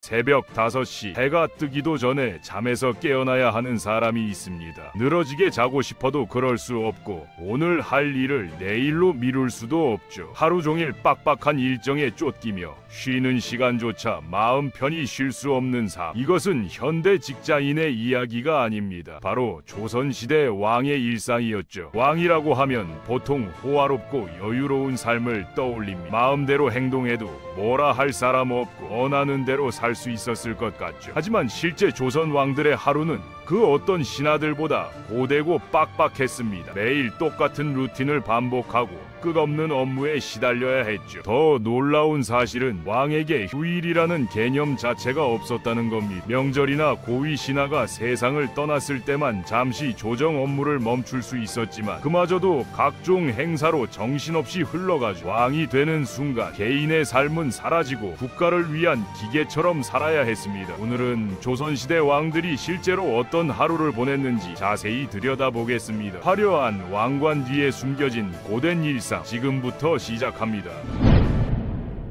새벽 5시 해가 뜨기도 전에 잠에서 깨어나야 하는 사람이 있습니다. 늘어지게 자고 싶어도 그럴 수 없고 오늘 할 일을 내일로 미룰 수도 없죠. 하루 종일 빡빡한 일정에 쫓기며 쉬는 시간조차 마음 편히 쉴 수 없는 삶. 이것은 현대 직장인의 이야기가 아닙니다. 바로 조선시대 왕의 일상이었죠. 왕이라고 하면 보통 호화롭고 여유로운 삶을 떠올립니다. 마음대로 행동해도 뭐라 할 사람 없고 원하는 대로 살 수 있었을 것 같죠. 하지만 실제 조선 왕들의 하루는 그 어떤 신하들보다 고되고 빡빡했습니다. 매일 똑같은 루틴을 반복하고 끝없는 업무에 시달려야 했죠. 더 놀라운 사실은 왕에게 휴일이라는 개념 자체가 없었다는 겁니다. 명절이나 고위 신하가 세상을 떠났을 때만 잠시 조정 업무를 멈출 수 있었지만 그마저도 각종 행사로 정신없이 흘러가죠. 왕이 되는 순간 개인의 삶은 사라지고 국가를 위한 기계처럼 살아야 했습니다. 오늘은 조선시대 왕들이 실제로 어떤 하루를 보냈는지 자세히 들여다보겠습니다. 화려한 왕관 뒤에 숨겨진 고된 일상 지금부터 시작합니다.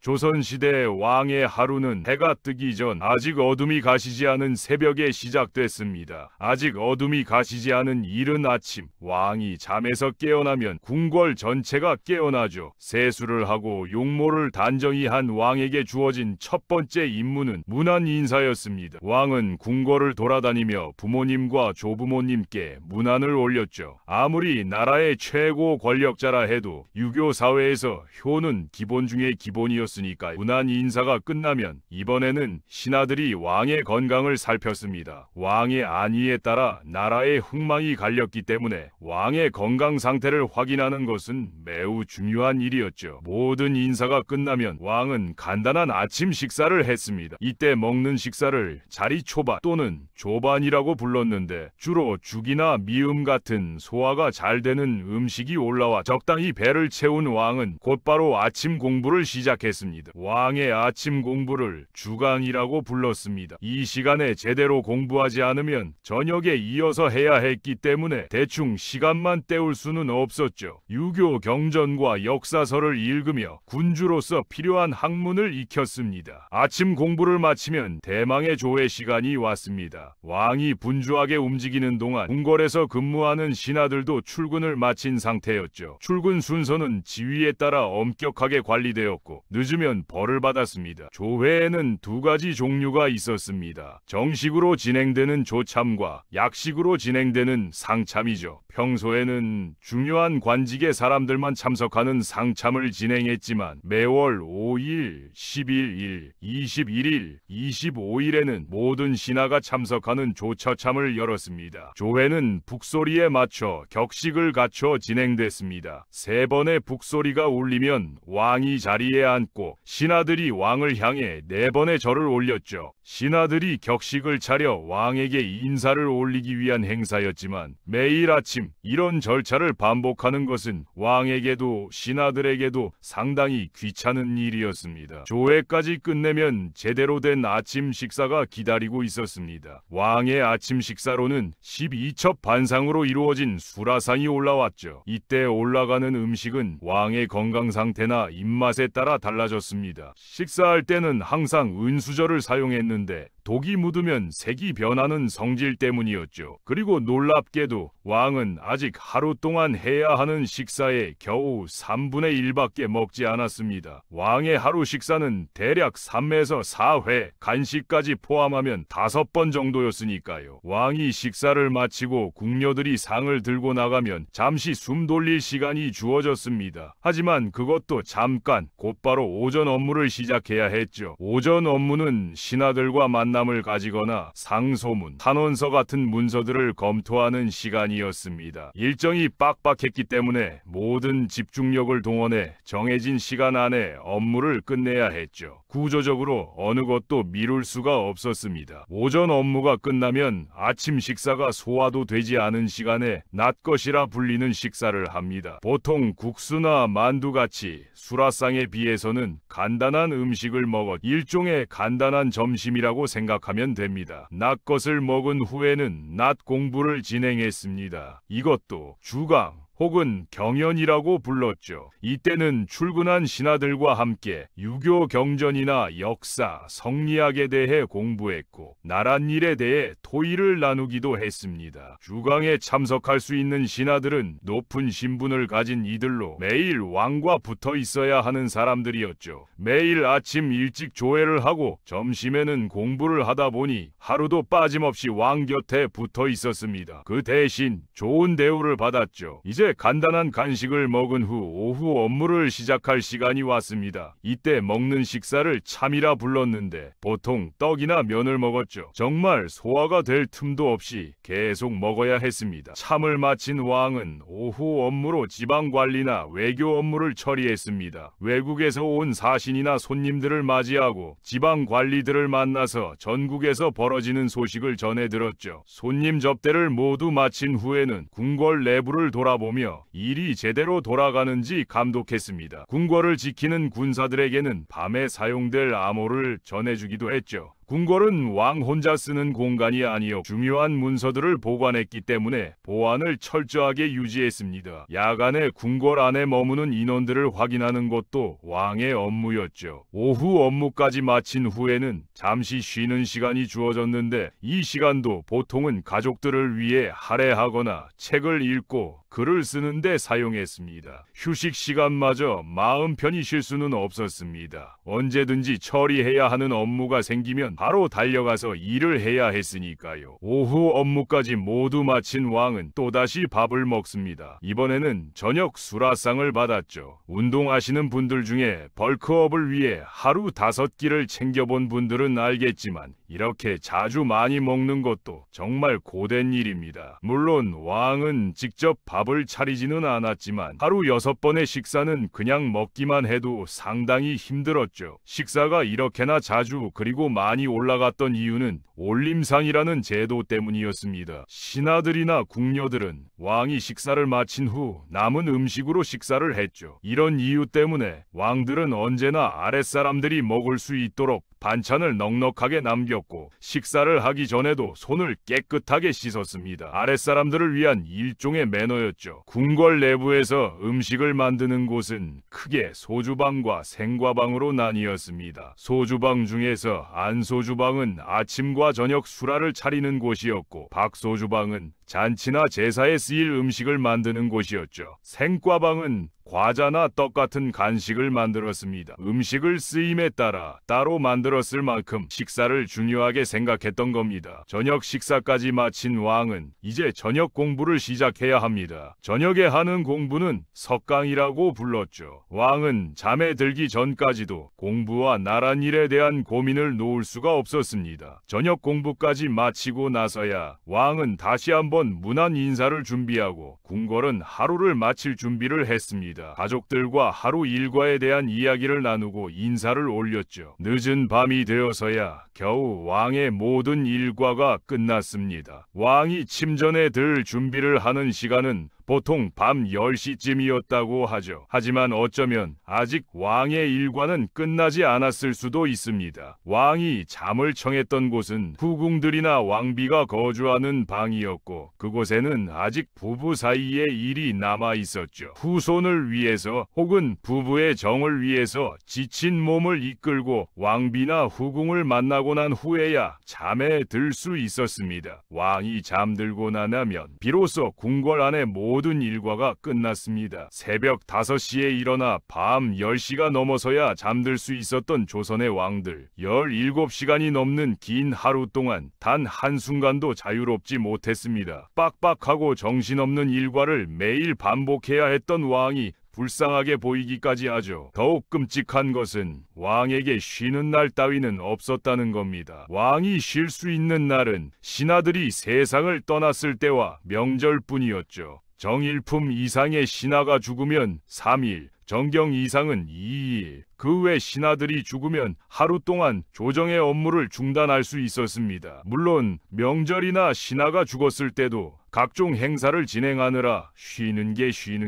조선시대 왕의 하루는 해가 뜨기 전 아직 어둠이 가시지 않은 새벽에 시작됐습니다. 아직 어둠이 가시지 않은 이른 아침, 왕이 잠에서 깨어나면 궁궐 전체가 깨어나죠. 세수를 하고 용모를 단정히 한 왕에게 주어진 첫 번째 임무는 문안 인사였습니다. 왕은 궁궐을 돌아다니며 부모님과 조부모님께 문안을 올렸죠. 아무리 나라의 최고 권력자라 해도 유교 사회에서 효는 기본 중의 기본이었습니다. 문안 인사가 끝나면 이번에는 신하들이 왕의 건강을 살폈습니다. 왕의 안위에 따라 나라의 흥망이 갈렸기 때문에 왕의 건강 상태를 확인하는 것은 매우 중요한 일이었죠. 모든 인사가 끝나면 왕은 간단한 아침 식사를 했습니다. 이때 먹는 식사를 자리초밥 또는 조반이라고 불렀는데 주로 죽이나 미음 같은 소화가 잘 되는 음식이 올라와 적당히 배를 채운 왕은 곧바로 아침 공부를 시작했습니다. 왕의 아침 공부를 주강이라고 불렀습니다. 이 시간에 제대로 공부하지 않으면 저녁에 이어서 해야 했기 때문에 대충 시간만 때울 수는 없었죠. 유교 경전과 역사서를 읽으며 군주로서 필요한 학문을 익혔습니다. 아침 공부를 마치면 대망의 조회 시간이 왔습니다. 왕이 분주하게 움직이는 동안 궁궐에서 근무하는 신하들도 출근을 마친 상태였죠. 출근 순서는 지위에 따라 엄격하게 관리되었고 늦으면 벌을 받았습니다. 조회에는 두 가지 종류가 있었습니다. 정식으로 진행되는 조참과 약식으로 진행되는 상참이죠. 평소에는 중요한 관직의 사람들만 참석하는 상참을 진행했지만 매월 5일, 11일, 21일, 25일에는 모든 신하가 참석하는 조처참을 열었습니다. 조회는 북소리에 맞춰 격식을 갖춰 진행됐습니다. 3번의 북소리가 울리면 왕이 자리에 앉고 신하들이 왕을 향해 4번의 절을 올렸죠. 신하들이 격식을 차려 왕에게 인사를 올리기 위한 행사였지만 매일 아침 이런 절차를 반복하는 것은 왕에게도 신하들에게도 상당히 귀찮은 일이었습니다. 조회까지 끝내면 제대로 된 아침 식사가 기다리고 있었습니다. 왕의 아침 식사로는 12첩 반상으로 이루어진 수라상이 올라왔죠. 이때 올라가는 음식은 왕의 건강 상태나 입맛에 따라 달라졌습니다. 식사할 때는 항상 은수저를 사용했는데 독이 묻으면 색이 변하는 성질 때문이었죠. 그리고 놀랍게도 왕은 아직 하루 동안 해야 하는 식사에 겨우 3분의 1밖에 먹지 않았습니다. 왕의 하루 식사는 대략 3에서 4회, 간식까지 포함하면 5번 정도였으니까요. 왕이 식사를 마치고 궁녀들이 상을 들고 나가면 잠시 숨 돌릴 시간이 주어졌습니다. 하지만 그것도 잠깐, 곧바로 오전 업무를 시작해야 했죠. 오전 업무는 신하들과 만남을 가지거나 상소문, 탄원서 같은 문서들을 검토하는 시간이었습니다. 일정이 빡빡했기 때문에 모든 집중력을 동원해 정해진 시간 안에 업무를 끝내야 했죠. 구조적으로 어느 것도 미룰 수가 없었습니다. 오전 업무가 끝나면 아침 식사가 소화도 되지 않은 시간에 낮것이라 불리는 식사를 합니다. 보통 국수나 만두같이 수라상에 비해서는 간단한 음식을 먹어 일종의 간단한 점심이라고 생각하면 됩니다. 낮것을 먹은 후에는 낮 공부를 진행했습니다. 이것도 주강 혹은 경연이라고 불렀죠. 이때는 출근한 신하들과 함께 유교 경전이나 역사, 성리학에 대해 공부했고 나랏일에 대해 토의를 나누기도 했습니다. 주강에 참석할 수 있는 신하들은 높은 신분을 가진 이들로 매일 왕과 붙어 있어야 하는 사람들이었죠. 매일 아침 일찍 조회를 하고 점심에는 공부를 하다 보니 하루도 빠짐없이 왕 곁에 붙어 있었습니다. 그 대신 좋은 대우를 받았죠. 이제 간단한 간식을 먹은 후 오후 업무를 시작할 시간이 왔습니다. 이때 먹는 식사를 참이라 불렀는데 보통 떡이나 면을 먹었죠. 정말 소화가 될 틈도 없이 계속 먹어야 했습니다. 참을 마친 왕은 오후 업무로 지방 관리나 외교 업무를 처리했습니다. 외국에서 온 사신이나 손님들을 맞이하고 지방 관리들을 만나서 전국에서 벌어지는 소식을 전해 들었죠. 손님 접대를 모두 마친 후에는 궁궐 내부를 돌아보며 일이 제대로 돌아가는지 감독했습니다. 궁궐을 지키는 군사들에게는 밤에 사용될 암호를 전해주기도 했죠. 궁궐은 왕 혼자 쓰는 공간이 아니어 중요한 문서들을 보관했기 때문에 보안을 철저하게 유지했습니다. 야간에 궁궐 안에 머무는 인원들을 확인하는 것도 왕의 업무였죠. 오후 업무까지 마친 후에는 잠시 쉬는 시간이 주어졌는데 이 시간도 보통은 가족들을 위해 할애하거나 책을 읽고 글을 쓰는데 사용했습니다. 휴식 시간마저 마음 편히 쉴 수는 없었습니다. 언제든지 처리해야 하는 업무가 생기면 바로 달려가서 일을 해야 했으니까요. 오후 업무까지 모두 마친 왕은 또다시 밥을 먹습니다. 이번에는 저녁 수라상을 받았죠. 운동하시는 분들 중에 벌크업을 위해 하루 5끼를 챙겨본 분들은 알겠지만 이렇게 자주 많이 먹는 것도 정말 고된 일입니다. 물론 왕은 직접 밥을 차리지는 않았지만 하루 6번의 식사는 그냥 먹기만 해도 상당히 힘들었죠. 식사가 이렇게나 자주 그리고 많이 올라갔던 이유는 올림상이라는 제도 때문이었습니다. 신하들이나 궁녀들은 왕이 식사를 마친 후 남은 음식으로 식사를 했죠. 이런 이유 때문에 왕들은 언제나 아랫사람들이 먹을 수 있도록 반찬을 넉넉하게 남겼고 식사를 하기 전에도 손을 깨끗하게 씻었습니다. 아랫사람들을 위한 일종의 매너였죠. 궁궐 내부에서 음식을 만드는 곳은 크게 소주방과 생과방으로 나뉘었습니다. 소주방 중에서 안소주방은 아침과 저녁 수라를 차리는 곳이었고 박소주방은 잔치나 제사에 쓰일 음식을 만드는 곳이었죠. 생과방은 과자나 떡 같은 간식을 만들었습니다. 음식을 쓰임에 따라 따로 만들었을 만큼 식사를 중요하게 생각했던 겁니다. 저녁 식사까지 마친 왕은 이제 저녁 공부를 시작해야 합니다. 저녁에 하는 공부는 석강이라고 불렀죠. 왕은 잠에 들기 전까지도 공부와 나랏일에 대한 고민을 놓을 수가 없었습니다. 저녁 공부까지 마치고 나서야 왕은 다시 한번 문안 인사를 준비하고 궁궐은 하루를 마칠 준비를 했습니다. 가족들과 하루 일과에 대한 이야기를 나누고 인사를 올렸죠. 늦은 밤이 되어서야 겨우 왕의 모든 일과가 끝났습니다. 왕이 침전에 들 준비를 하는 시간은 보통 밤 10시쯤이었다고 하죠. 하지만 어쩌면 아직 왕의 일과는 끝나지 않았을 수도 있습니다. 왕이 잠을 청했던 곳은 후궁들이나 왕비가 거주하는 방이었고 그곳에는 아직 부부 사이에 일이 남아 있었죠. 후손을 위해서 혹은 부부의 정을 위해서 지친 몸을 이끌고 왕비나 후궁을 만나고 난 후에야 잠에 들 수 있었습니다. 왕이 잠들고 나면 비로소 궁궐 안의 모든 일과가 끝났습니다. 새벽 5시에 일어나 밤 10시가 넘어서야 잠들 수 있었던 조선의 왕들. 17시간이 넘는 긴 하루 동안 단 한순간도 자유롭지 못했습니다. 빡빡하고 정신없는 일과를 매일 반복해야 했던 왕이 불쌍하게 보이기까지 하죠. 더욱 끔찍한 것은 왕에게 쉬는 날 따위는 없었다는 겁니다. 왕이 쉴 수 있는 날은 신하들이 세상을 떠났을 때와 명절뿐이었죠. 정일품 이상의 신하가 죽으면 3일, 정경 이상은 2일, 그 외 신하들이 죽으면 하루 동안 조정의 업무를 중단할 수 있었습니다. 물론 명절이나 신하가 죽었을 때도 각종 행사를 진행하느라 쉬는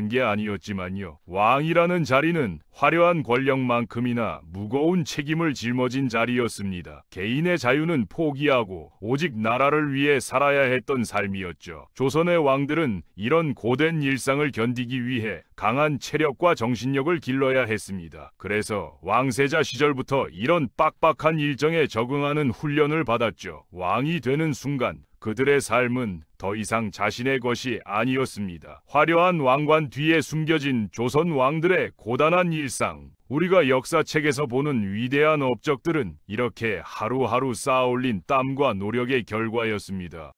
게 아니었지만요. 왕이라는 자리는 화려한 권력만큼이나 무거운 책임을 짊어진 자리였습니다. 개인의 자유는 포기하고 오직 나라를 위해 살아야 했던 삶이었죠. 조선의 왕들은 이런 고된 일상을 견디기 위해 강한 체력과 정신력을 길러야 했습니다. 그래서 왕세자 시절부터 이런 빡빡한 일정에 적응하는 훈련을 받았죠. 왕이 되는 순간 그들의 삶은 더 이상 자신의 것이 아니었습니다. 화려한 왕관 뒤에 숨겨진 조선 왕들의 고단한 일상. 우리가 역사책에서 보는 위대한 업적들은 이렇게 하루하루 쌓아올린 땀과 노력의 결과였습니다.